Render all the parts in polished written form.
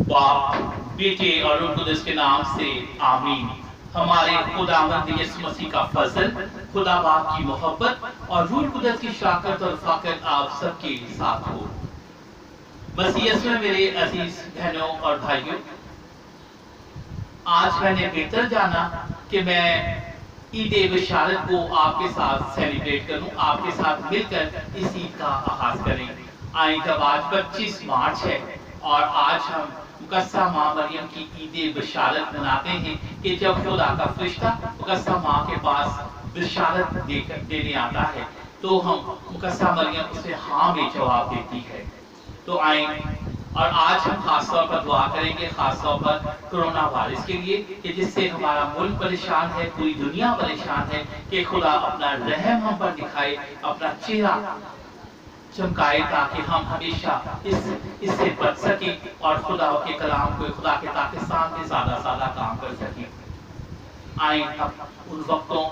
باپ بیٹے اور روح القدس کے نام سے آمین۔ ہمارے خداوند یسوع مسیح کا فضل، خدا باپ کی محبت اور روح القدس کی شراکت اور رفاقت آپ سب کے ساتھ ہو۔ مسیح یسوع میں میرے عزیز بہنوں اور بھائیوں، آج میں نے بہتر جانا کہ میں عید بشارت کو آپ کے ساتھ سیلیبریٹ کروں، آپ کے ساتھ مل کر اس عید کا آغاز کریں۔ آئیں، جب آج 25 مارچ ہے اور آج ہم مقدسہ ماں مریم کی عید بشارت مناتے ہیں کہ جب خدا کا فرشتہ مقدسہ ماں کے پاس بشارت دینے آتا ہے تو ہم مقدسہ مریم اسے ہاں میں جواب دیتی ہے۔ تو آئیں، اور آج ہم خاص طور پر دعا کریں گے، خاص طور پر کرونا وائرس کے لیے کہ جس سے ہمارا ملک پریشان ہے، پوری دنیا پریشان ہے، کہ خدا اپنا رحم ہم پر دکھائے، اپنا چہرہ چمکائے تاکہ ہم ہمیشہ اس سے بچ سکیں اور خدا کے کلام کو، خدا کے پاکستان میں زیادہ زیادہ کام کر سکیں۔ آئیں، ان وقتوں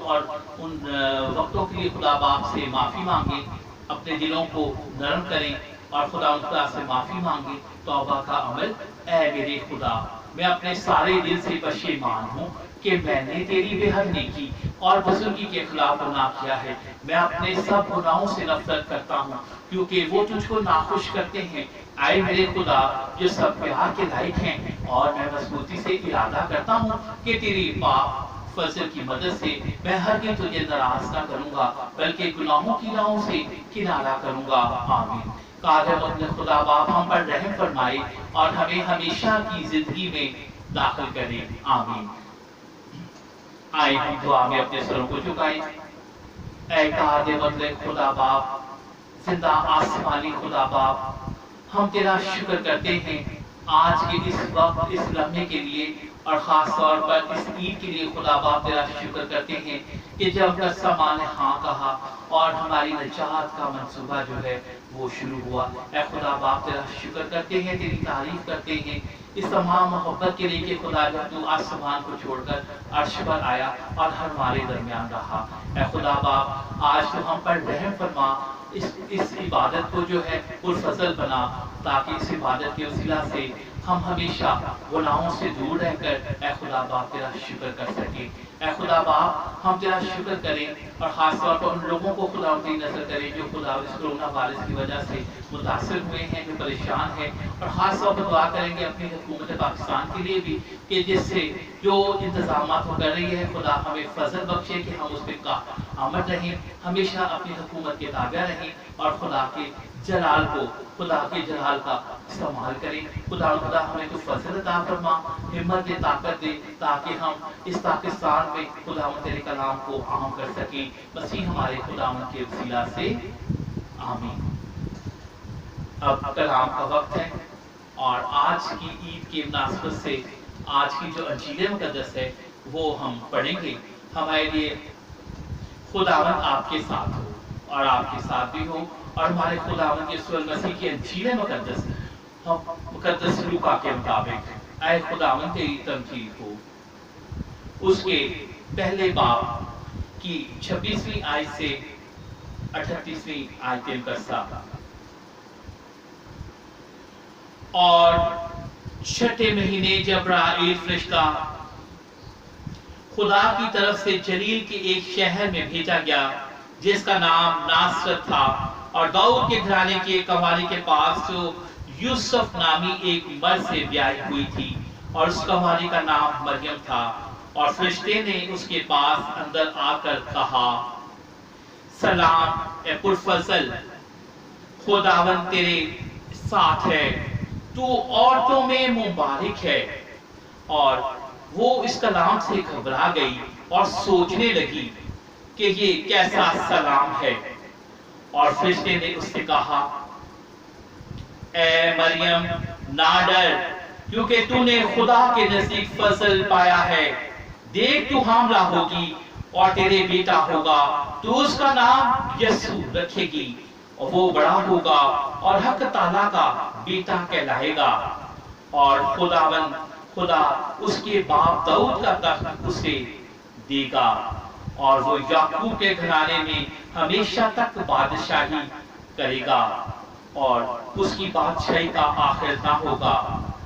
کے لیے خدا باپ سے معافی مانگیں، اپنے دلوں کو نرم کریں اور خدا سے معافی مانگیں، توبہ کا عمل۔ اے میرے خدا، میں اپنے سارے دل سے پشیمان ہوں کہ میں نے تیری بے حد نیکی اور بزرگی کے خلاف گناہ کیا ہے۔ میں اپنے سب گناہوں سے نفرت کرتا ہوں کیونکہ وہ تجھ کو ناخوش کرتے ہیں۔ اے میرے خدا جو سب پیار کے لائق ہیں، اور میں مضبوطی سے ارادہ کرتا ہوں کہ تیری پاک فضل کی مدد سے میں ہرگز تجھے ناراض نہ کروں گا بلکہ گناہوں کی راہوں سے کنارہ کروں گا۔ آمین۔ قادر مطلق خدا باپ ہم پر رحم فرمائے اور ہمیں ہمیشہ کی زندگی میں داخل کرے۔ آمین۔ آئے ہم دعا میں اپنے سروں کو جھکائیں۔ اے قادر مطلق خدا باپ، زندہ آسمانی خدا باپ، ہم تیرا شکر کرتے ہیں آج کے اس وقت، اس لمحے کے لیے، اور خاص طور پر اس عید کے لیے خدا باپ تیرا شکر کرتے ہیں کہ جب مقدسہ ماں نے ہاں کہا اور ہماری نجات کا منصوبہ جو ہے وہ شروع ہوا۔ اے خدا باپ تیرا شکر کرتے ہیں، تیری تعریف کرتے ہیں اس تمام محبت کے لیے کہ خدا جب تو آسمان کو چھوڑ کر عرش پر آیا اور ہمارے درمیان رہا۔ اے خدا باپ آج تو ہم پر رحم فرما، اس عبادت کو جو ہے پرفضل بنا تاکہ اس عبادت کے وسیلہ سے ہم ہمیشہ گناہوں سے دور رہ کر اے خدا باپ تیرا شکر کر سکیں۔ اے خدا باپ ہم تیرا شکر کریں اور خاص طور پر ان لوگوں کو خدا اپنی نظر کریں جو خدا اس کرونا وائرس کی وجہ سے متاثر ہوئے ہیں، جو پریشان ہیں، اور خاص طور پر دعا کریں گے اپنی حکومت پاکستان کے لیے بھی کہ جس سے جو انتظامات وہ کر رہی ہے خدا ہمیں فضل بخشے کہ ہم اس پہ عمل رہیں، ہمیشہ اپنی حکومت کے تابع رہیں اور خدا کے جلال کو، خدا کے جلال کا استعمال کریں۔ خدا ہمیں کچھ فضل عطا فرما، ہمت دے، طاقت دے تاکہ ہم اس پاکستان میں خدا تیرے کلام کو عام کر سکیں، مسیح ہمارے خدا کے وسیلہ سے آمین۔ اب کلام کا وقت ہے اور آج کی عید کی مناسبت سے آج کی جو انجیل مقدس ہے وہ ہم پڑھیں گے۔ ہمارے لیے خداوند آپ کے ساتھ ہو اور آپ کے ساتھ بھی ہو، اور ہمارے خداوند یسوع مسیح کی انجیل مقدس ہم مقدس لوکا کے مطابق اے خداوند تیری تمجید ہو، اس کے پہلے باب کی 26ویں آیت سے 38ویں آیت مقدسہ۔ اور چھٹے مہینے جبرائیل فرشتہ خدا کی طرف سے جلیل کے ایک شہر میں بھیجا گیا جس کا نام ناصرت تھا، اور داؤد کے گھرانے کے قوالی کے پاس جو یوسف نامی ایک مرد سے بیاہی ہوئی تھی، اور اس قوالی کا نام مریم تھا۔ اور فرشتے نے اس کے پاس اندر آ کر کہا، سلام اے پرفضل، خداوند تیرے ساتھ ہے، تو عورتوں میں مبارک ہے۔ اور وہ اس کلام سے گھبرا گئی اور سوچنے لگی کہ یہ کیسا سلام ہے۔ اور فرشتے نے اس سے کہا، اے مریم نہ ڈر، کیونکہ تو نے خدا کے نزدیک فضل پایا ہے۔ دیکھ تو حاملہ ہوگی اور تیرے بیٹا ہوگا، تو اس کا نام یسوع رکھے گی، اور وہ بڑا ہوگا اور حق تعالیٰ کا بیٹا کہلائے گا، اور خدا اس کے باپ داؤد کا تخت اسے دے گا، اور وہ یعقوب کے گھرانے میں ہمیشہ تک بادشاہی کرے گا، اور اس کی بادشاہی کا آخر نہ ہوگا۔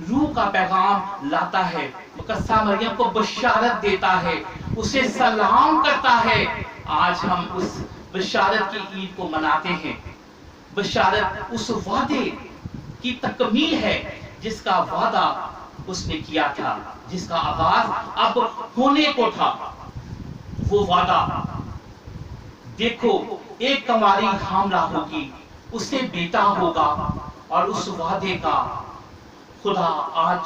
روح کا پیغام لاتا ہے، مقدسہ مریم کو بشارت دیتا ہے، اسے سلام کرتا ہے۔ آج ہم اس بشارت کی عید کو مناتے ہیں۔ بشارت اس وعدے کی تکمیل ہے جس کا وعدہ اس نے کیا تھا، جس کا آغاز اب ہونے کو تھا۔ وہ وعدہ، دیکھو ایک کنواری حاملہ ہوگی، اسے بیٹا ہوگا، اور اس وعدے کا خدا آج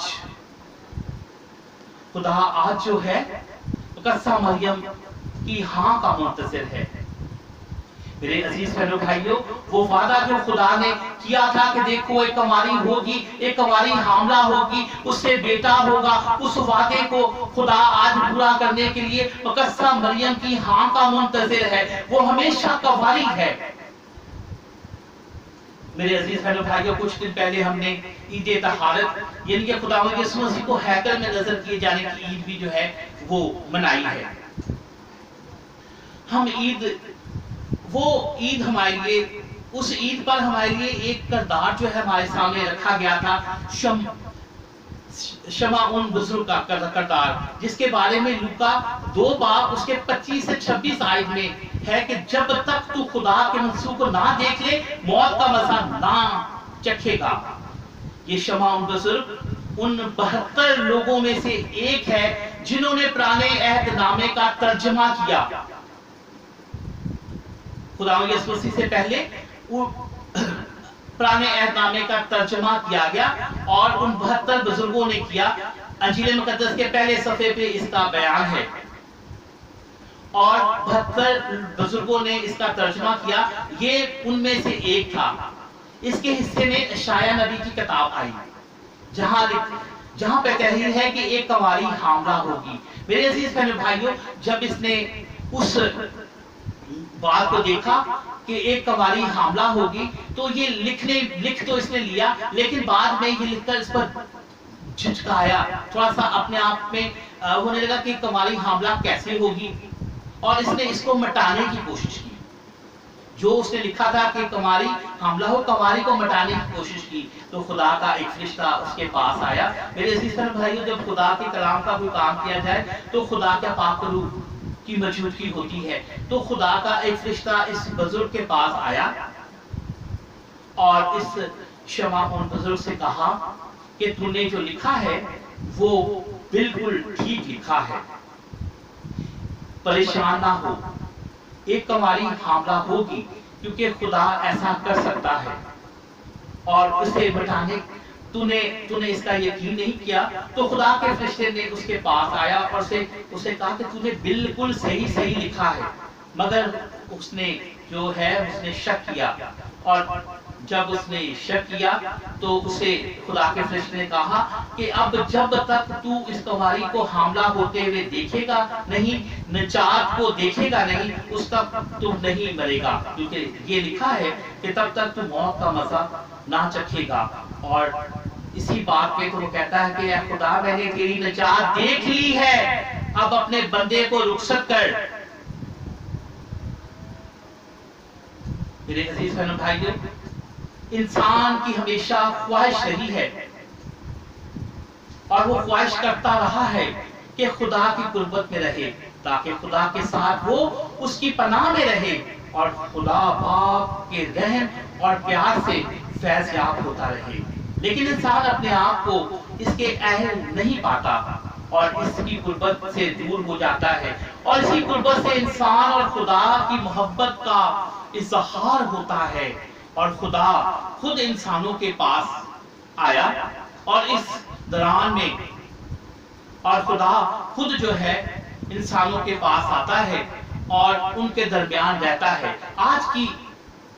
جو ہے مقدسہ مریم کی ہاں کا منتظر ہے۔ میرے عزیز بہنوں بھائیوں، وہ وعدہ جو خدا نے کیا تھا کہ دیکھو ایک کنواری ہوگی، ایک کنواری حاملہ ہوگی، اس سے بیٹا ہوگا، اس وعدے کو خدا آج پورا کرنے کے لیے مقدسہ مریم کی ہاں کا منتظر ہے۔ وہ ہمیشہ کنواری ہے۔ میرے عزیز بہنوں بھائیوں، کچھ دن پہلے ہم نے عید طہارت یعنی کہ خداوند یسوع مسیح کو ہیکل میں نظر کیے جانے کی عید بھی جو ہے وہ منائی ہے۔ ہم وہ عید ہمارے لیے، اس عید پر ہمارے لیے ایک کردار جو ہے ہمارے سامنے رکھا گیا تھا، شمعون بزرگ کا کردار، جس کے بارے میں لوکا 2 باب اس کے 25 سے 26 آیت میں ہے کہ جب تک تو خدا کے منصوب کو نہ دیکھ لے موت کا مزہ نہ چکھے گا۔ یہ شمعون بزرگ ان 72 لوگوں میں سے ایک ہے جنہوں نے پرانے عہد نامے کا ترجمہ کیا۔ خداوند یسوع مسیح سے پہلے پرانے عہد نامے کا ترجمہ کیا گیا اور ان 72 بزرگوں نے کیا۔ انجیل مقدس کے پہلے صفحے پہ اس کا بیان ہے، اور 72 بزرگوں نے اس کا ترجمہ کیا۔ یہ ان میں سے ایک تھا۔ اس کے حصے میں اشعیا نبی کی کتاب آئی، جہاں پہ تحریر ہے کہ ایک کنواری حاملہ ہوگی۔ میرے عزیز بہنوں بھائیوں، جب اس نے اس بات کو دیکھا کہ ایک کنواری حاملہ ہوگی تو یہ لکھ تو اس نے لیا، لیکن بعد میں یہ لکھ کر اس پر جھجکایا، تھوڑا سا اپنے آپ میں ہونے لگا کہ کنواری حاملہ کیسے ہوگی، اور اس نے اس کو مٹانے کی کوشش کی۔ جو اس نے لکھا تھا کہ کنواری حاملہ ہو، کنواری کو مٹانے کی کوشش کی، تو خدا کا ایک فرشتہ اس کے پاس آیا۔ میرے عزیز بھائیوں، جب خدا کے کلام کا کوئی کام کیا جائے تو خدا کے پاک روح کی موجودگی ہوتی ہے۔ تو خدا کا ایک فرشتہ اس بزرگ کے پاس آیا اور اس شمعون بزرگ سے کہا کہ تو نے جو لکھا ہے وہ بالکل ٹھیک لکھا ہے، پریشان نہ ہو، ایک کنواری حاملہ ہوگی، کیونکہ خدا ایسا کر سکتا ہے، اور اسے بٹانے تو نے اس کا یقین نہیں کیا۔ تو خدا کے فرشتے نے اس کے پاس آیا اور اسے کہا کہ تو نے بالکل صحیح لکھا ہے، مگر اس نے جو ہے اس نے شک کیا، اور جب اس نے شک کیا تو اسے خدا کے فرشتے نے کہا کہ اب جب تک تو اس کنواری کو حاملہ ہوتے ہوئے دیکھے گا نہیں، نجات کو دیکھے گا نہیں، اس تک تو نہیں مرے گا، کیونکہ یہ لکھا ہے کہ تب تک تو موت کا مزہ نہ چکھے گا۔ اور اسی بات پہ تو وہ کہتا ہے کہ اے خدا، میں نے تیری نجات دیکھ لی ہے، اب اپنے بندے کو رخصت کر۔ میرے عزیز بہنوں بھائیوں، انسان کی ہمیشہ خواہش رہی ہے اور وہ خواہش کرتا رہا ہے کہ خدا کی قربت میں رہے، تاکہ خدا کے ساتھ وہ اس کی پناہ میں رہے اور خدا باپ کے رحم اور پیار سے فیض یاب ہوتا رہے۔ لیکن انسان اپنے آپ کو اس کے اہل نہیں پاتا اور اس کی قربت سے دور ہو جاتا ہے، اور اسی قربت سے انسان اور خدا کی محبت کا اظہار ہوتا ہے، اور خدا خود انسانوں کے پاس آیا، اور اس دوران میں اور خدا خود جو ہے انسانوں کے پاس آتا ہے اور ان کے درمیان رہتا ہے۔ آج کی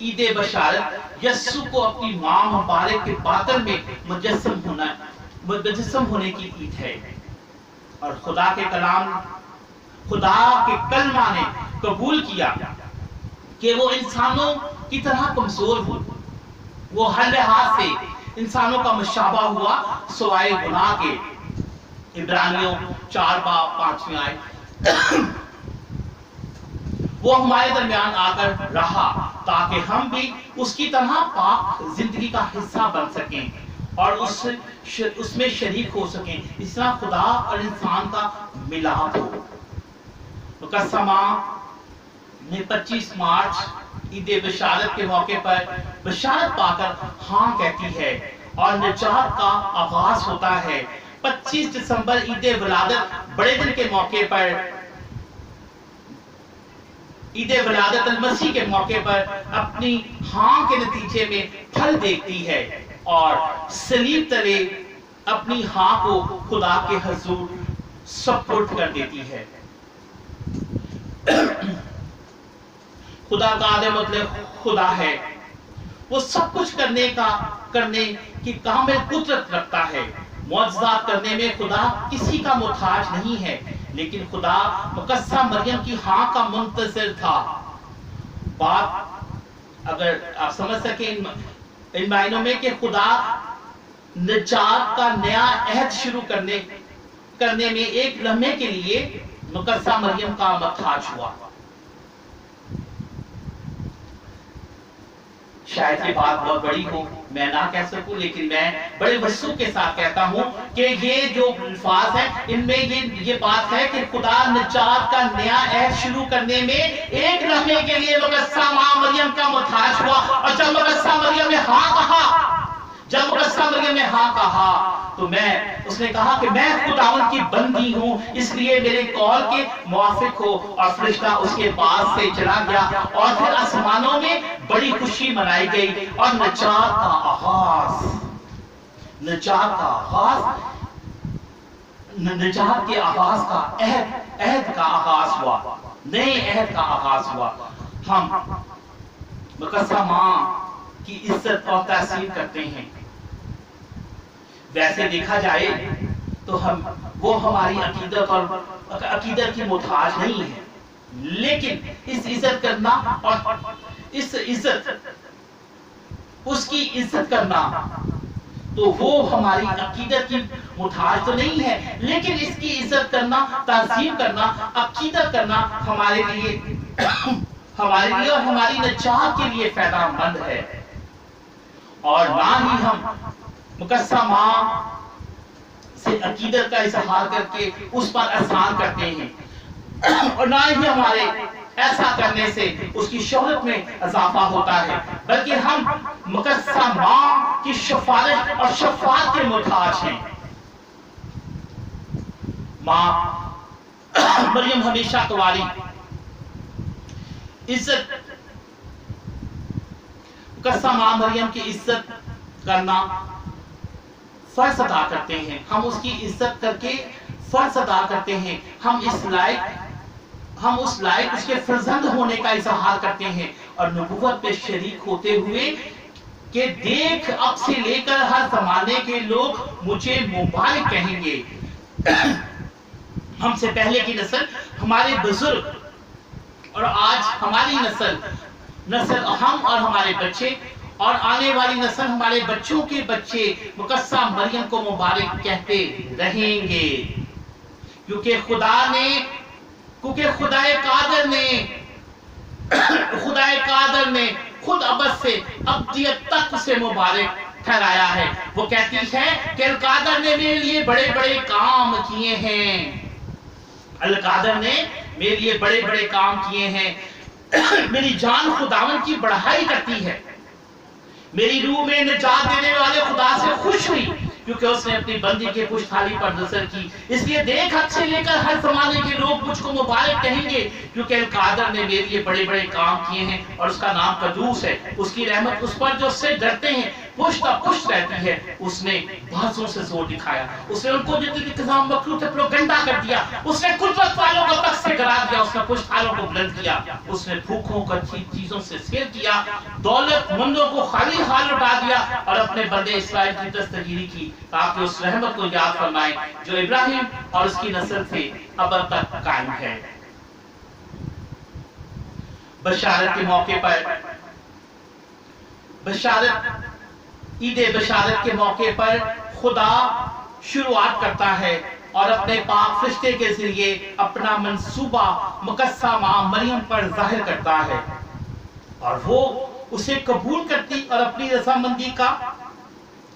عید بشارت یسوع کو اپنی ماں مبارک کے باطن میں مجسم ہونے کی عید ہے، اور خدا کے کلمہ نے قبول کیا کہ وہ انسانوں کی طرح کمزور ہو، وہ ہر لحاظ سے انسانوں کا مشابہ ہوا سوائے گناہ کے۔ عبرانیوں 4 باب 5 آیت، وہ ہمارے درمیان آ کر رہا تاکہ ہم بھی اس کی طرح پاک زندگی کا حصہ بن سکیں، اور اس میں شریک ہو سکیں، اس طرح خدا اور انسان کا ملاپ ہو۔ مقسمہ نے 25 مارچ عید بشارت کے موقع پر بشارت پا کر ہاں کہتی ہے اور نجات کا آغاز ہوتا ہے۔ 25 دسمبر عید ولادت بڑے دن کے موقع پر، عید ولادت المسیح کے موقع پر اپنی ہاں کے نتیجے میں پھل دیکھتی ہے اور صلیب تلے اپنی ہاں کو خدا کے حضور سپرد کر دیتی ہے۔ خدا کا آدھے مطلب خدا ہے، وہ سب کچھ کرنے کی کامل قدرت رکھتا ہے۔ معجزات کرنے میں خدا کسی کا محتاج نہیں ہے، لیکن خدا مقدسہ مریم کی ہاں کا منتظر تھا۔ بات اگر آپ سمجھ سکیں ان معنوں میں کہ خدا نجات کا نیا عہد شروع کرنے میں ایک لمحے کے لیے مقدسہ مریم کا محتاج ہوا۔ شاید یہ بات بہت بڑی ہو، میں نہ کہہ سکوں، لیکن میں بڑے وسوخ کے ساتھ کہتا ہوں کہ یہ جو الفاظ ہیں ان میں یہ بات ہے کہ خدا نجات کا نیا عہد شروع کرنے میں ایک لمحے کے لیے مقدسہ ماں مریم کا محتاج ہوا، اور جب مقدسہ مریم نے ہاں کہا تو اس نے کہا کہ میں خداوند کی بندی ہوں، اس لیے میرے قول کے موافق ہو، اور فرشتہ اس کے پاس سے چلا گیا، اور پھر آسمانوں میں بڑی خوشی منائی گئی اور نجات کا آغاز، نجات کے آغاز کا عہد کا آغاز ہوا، نئے عہد کا آغاز ہوا۔ ہم مقدسہ ماں کی عزت اور تعظیم کرتے ہیں۔ ویسے دیکھا جائے تو وہ ہماری عقیدت کی محتاج نہیں ہے، لیکن اس عزت کرنا اور اس کی عزت کرنا تو وہ ہماری عقیدت کی محتاج تو نہیں ہے، لیکن اس کی عزت کرنا، تعظیم کرنا، عقیدت کرنا ہمارے لیے اور ہماری نجات کے لیے فائدہ مند ہے۔ اور نہ ہی ہم مقدسہ ماں سے عقیدت کا اظہار کر کے اس پر احسان کرتے ہیں، اور نہ ہی ہمارے ایسا کرنے سے اس کی شہرت میں اضافہ ہوتا ہے، بلکہ ہم مقدسہ ماں کی شفاعت اور شفاعت کے محتاج ہیں۔ ماں مریم ہمیشہ تمہاری عزت، مقدسہ ماں مریم کی عزت کرنا فرض ادا کرتے ہیں، ہم اس کی عزت کر کے فرض ادا کرتے ہیں، ہم اس لائق اس کے فرزند ہونے کا اظہار کرتے ہیں، اور نبوت میں شریک ہوتے ہوئے کہ دیکھ اب سے لے کر ہر زمانے کے لوگ مجھے مبارک کہیں گے۔ ہم سے پہلے کی نسل، ہمارے بزرگ، اور آج ہماری نسل ہم اور ہمارے بچے، اور آنے والی نسل ہمارے بچوں کے بچے مقدسہ مریم کو مبارک کہتے رہیں گے، کیونکہ خدائے قادر نے خود ابد سے ابدیت تک اسے مبارک ٹھہرایا ہے۔ وہ کہتی ہے کہ القادر نے میرے لیے بڑے بڑے کام کیے ہیں، القادر نے میرے لیے بڑے بڑے کام کیے ہیں، میری جان خداوند کی بڑھائی کرتی ہے، میری روح میں نجات دینے والے خدا سے خوش ہوئی، کیونکہ اس نے اپنی بندی کے پشتھالی پر نظر کی، اس لیے دیکھ اب سے لے کر ہر زمانے کے لوگ مجھ کو مبارک کہیں گے، کیونکہ القادر نے میرے لیے بڑے بڑے کام کیے ہیں، اور اس کا نام قدوس ہے۔ اس کی رحمت اس پر جو اس سے ڈرتے ہیں پشت پشت رہتی ہے۔ اس نے بازوں سے زور دکھایا، اس نے ان کو جتنے انتظام مخلوق تھے پروگنڈا کر دیا، اس نے قدرت والوں کو تخت سے گرا دیا، اس نے پشتھالوں کو بلند کیا، اس نے بھوکوں کو اچھی چیزوں سے سیر کیا، دولت مندوں کو خالی حال لٹا دیا، اور اپنے بندے اسرائیل کی دستگیری کی، تاکہ اس رحمت کو یاد فرمائیں جو ابراہیم اور اس کی نسل سے اب تک قائم ہے۔ بشارت کے موقع پر عید بشارت کے موقع پر خدا شروعات کرتا ہے اور اپنے پاک فرشتے کے ذریعے اپنا منصوبہ مقدسہ ماں مریم پر ظاہر کرتا ہے، اور وہ اسے قبول کرتی اور اپنی رضامندی کا